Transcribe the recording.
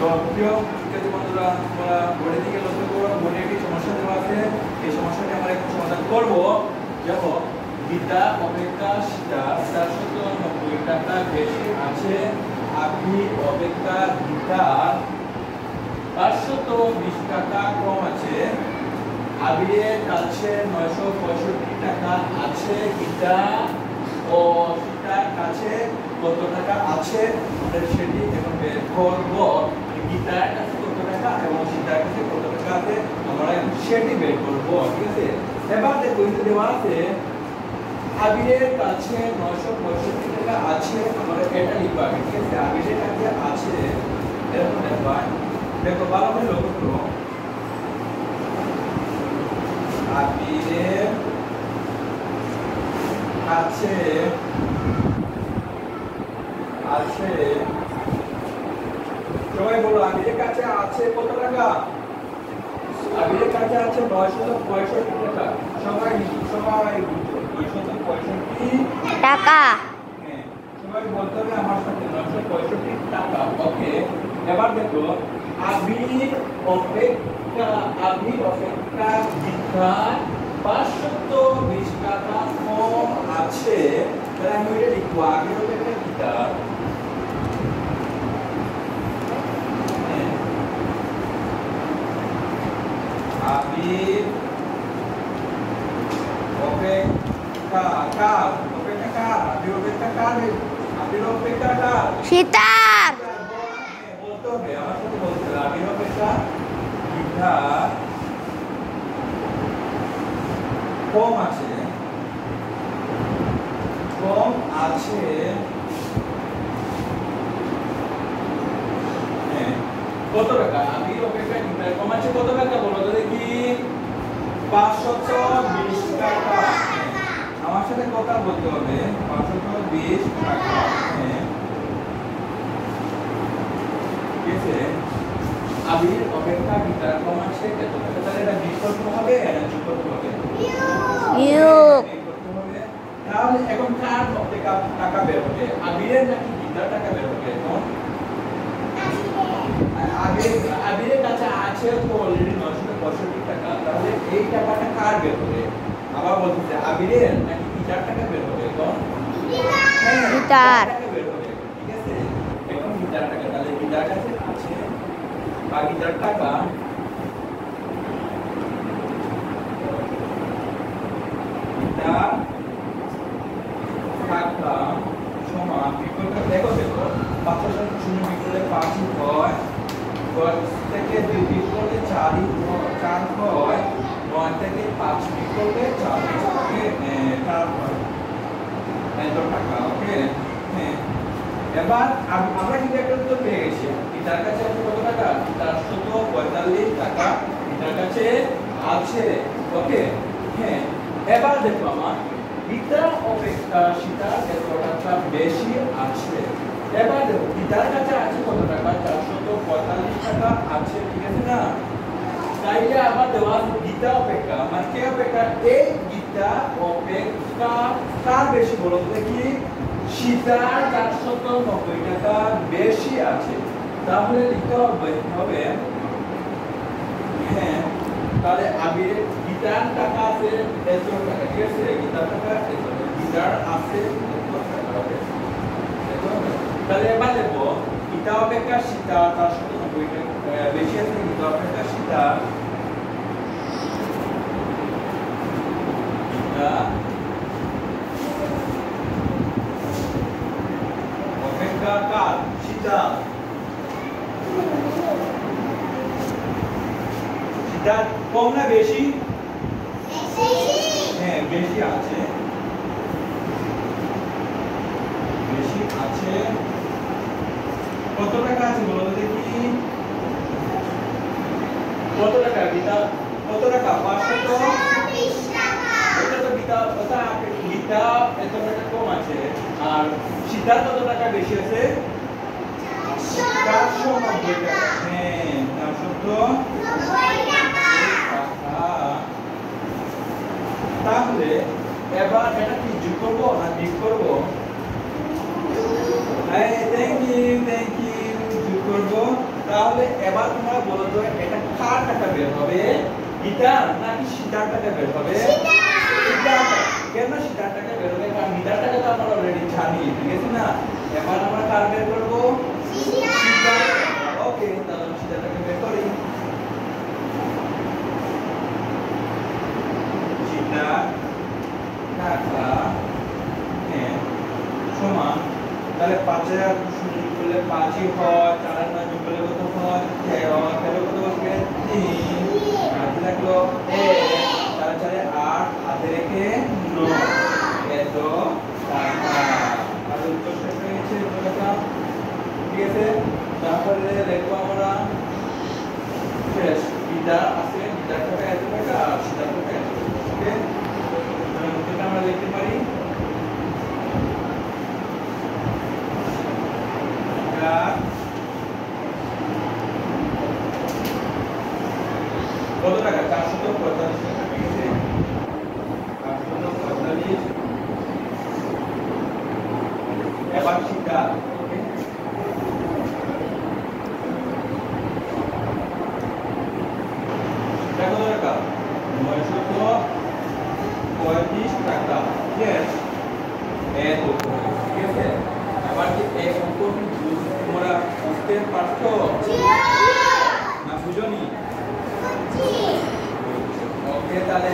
প্রিয় শিক্ষার্থী বন্ধুরা, তোমরা বোর্ডের দিকে লক্ষ্য করো। বোর্ডে একটি সমস্যা দেওয়া আছে। এই সমস্যাটি আমরা এখন সমাধান করব। দেখো, গীতা অপেক্ষা সীতা 490 টাকা বেশি আছে। আবির অপেক্ষা গীতার 520 টাকা কম আছে। আবিরের কাছে 965 টাকা আছে। গীতা ও সীতার কাছে কত টাকা আছে আমরা সেটি এখন বের করব। গীতার কাছে কত টাকা এবং সীতার কাছে কত টাকা আছে আমরা সেটি বের করব। ঠিক আছে, এবার দেখো দেওয়া আছে আবিরের কাছে 965 টাকা আছে। আমরা এটা লিখব। ঠিক আছে, আবিরের কাছে আছে এরকম দেখবা। দেখো ভালো করে লক্ষ্য করো। আবিরের কাছে আছে, সবাই বলো আবিরের কাছে আছে কত টাকা? আবিরের কাছে আছে 965 টাকা। সবাই 965 টাকা। হ্যাঁ, সবাই বলতে হবে আমার সাথে 965 টাকা। ওকে, এবার দেখো আবির অপেক্ষা গীতার 520 টাকা কম আছে। তাহলে আমি এটা লিখবো আবির অপেক্ষা গীতার আবির অপেক্ষা কার? অপেক্ষা কার? আবির অপেক্ষা কার? আবির অপেক্ষা কার? সীতার। বলতে হবে, আমার সাথে বলতে হবে আবির অপেক্ষা গীতার কম আছে। কম আছে কত টাকা? আবির অপেক্ষা গীতার কম আছে কত টাকা বলো তো দেখি? 520 টাকা। আমার সাথে কথা বলতে হবে। 520 টাকা। ঠিক আছে, আবির অপেক্ষা গীতার কম আছে কত টাকা? তাহলে এটা বিয়োগ করতে হবে না যোগ করতে হবে? বিয়োগ করতে হবে। তাহলে এখন কার অপেক্ষা টাকা বের হবে? আবিরের নাকি গীতার টাকা বের হবে? এখন আবিরের কাছে আছে তো অলরেডি 965 টাকা। তাহলে এই টাকাটা কার বের হবে? আবার বলতেছে আবিরের নাকি গীতার টাকা বের হবে? এখন গীতার টাকা বের হবে। ঠিক আছে, এখন গীতার টাকা। তাহলে গীতার কাছে আছে বা গীতার টাকা গীতার টাকা সমান বিকল্প। দেখো 5 সাথে 0 বিকল্পে 5 হয়। 10 থেকে 2 বিকল্পে 4 হয়। 9 থেকে 5 বিকল্পে 4 হয়। এত টাকা। ওকে, হ্যাঁ, এবার আমরা কিন্তু একটা উত্তর পেয়ে গেছি। গীতার কাছে আছে কত টাকা? 445 টাকা গীতার কাছে আছে। ওকে, হ্যাঁ, এবার দেখো আমার গীতা অপেক্ষা সীতার কত টাকা বেশি আছে। এবার দেখো গীতার কাছে আছে কত টাকা? 445 টাকা আছে। ঠিক আছে না? তাইলে আবার দেওয়া গীতা অপেক্ষা মানে কে অপেক্ষা? এই গীতা অপেক্ষা কার বেশি বলো তো দেখি? সীতার 490 টাকা বেশি আছে। তাহলে লিখতে হবে হ্যাঁ, তাহলে আবির গীতার টাকা আছে এত টাকা। ঠিক আছে, গীতার টাকা এত, গীতার আছে এত টাকা। তাহলে এবার দেখো গীতা অপেক্ষা সীতা 490 টাকা বেশি আছে। গীতা অপেক্ষা সীতা অপেক্ষা কার? সীতা। সীতা কম না বেশি? হ্যাঁ, বেশি আছে। বেশি আছে। কত টাকা আছে বলো তো দেখি? কত টাকা গীতা? কত টাকা? 520 টাকা। এটা তো গীতা কথা। গীতা এত টাকা কম আছে আর সীতার কত টাকা বেশি আছে? 490 টাকা। হ্যাঁ, 490 টাকা। তাহলে এবার এটা কি যোগ করব না বিয়োগ করব? থ্যাংক ইউ যোগ করব। তাহলে এবার তোমরা বলো তো এটা কার টাকা বের হবে, গীতার নাকি সীতার টাকা বের হবে? সীতার। কেন সীতার টাকা বের হবে? কারণ গীতার টাকা তো আমরা অলরেডি জানি, ঠিক আছে না? এবার আমরা কার বের করবো? সীতার। ওকে, তাহলে আমি সীতার টাকা বের করি। সীতার টাকা সমান, তাহলে 5000 শূন্য করলে 5ই হয়, 4 এর 9 যোগ করলে কত হয়? 13, 13 কত বসবে? 3, হাতে লাগলো 1, তাহলে 4 এ 8, হাতে রেখে 9, এত টাকা। আর উত্তর শেষ হয়ে গেছে, কথা ঠিক আছে। তারপরে লিখবো আমরা শেষ, বিটা আছে, বিটার টাকা এত টাকা আর সেটার টাকা এত টাকা। ওকে, উত্তরটা আমরা লিখতে পারি কত টাকা? 445 টাকা, ঠিক আছে? 445। এবার শিক্ষা, ওকে, শিক্ষা কত টাকা? 935 টাকা। yes, এত, ঠিক আছে। এবার কি এই অঙ্কটি তোমরা বুঝতে পারছো না বুঝোনি? ওকে, তাহলে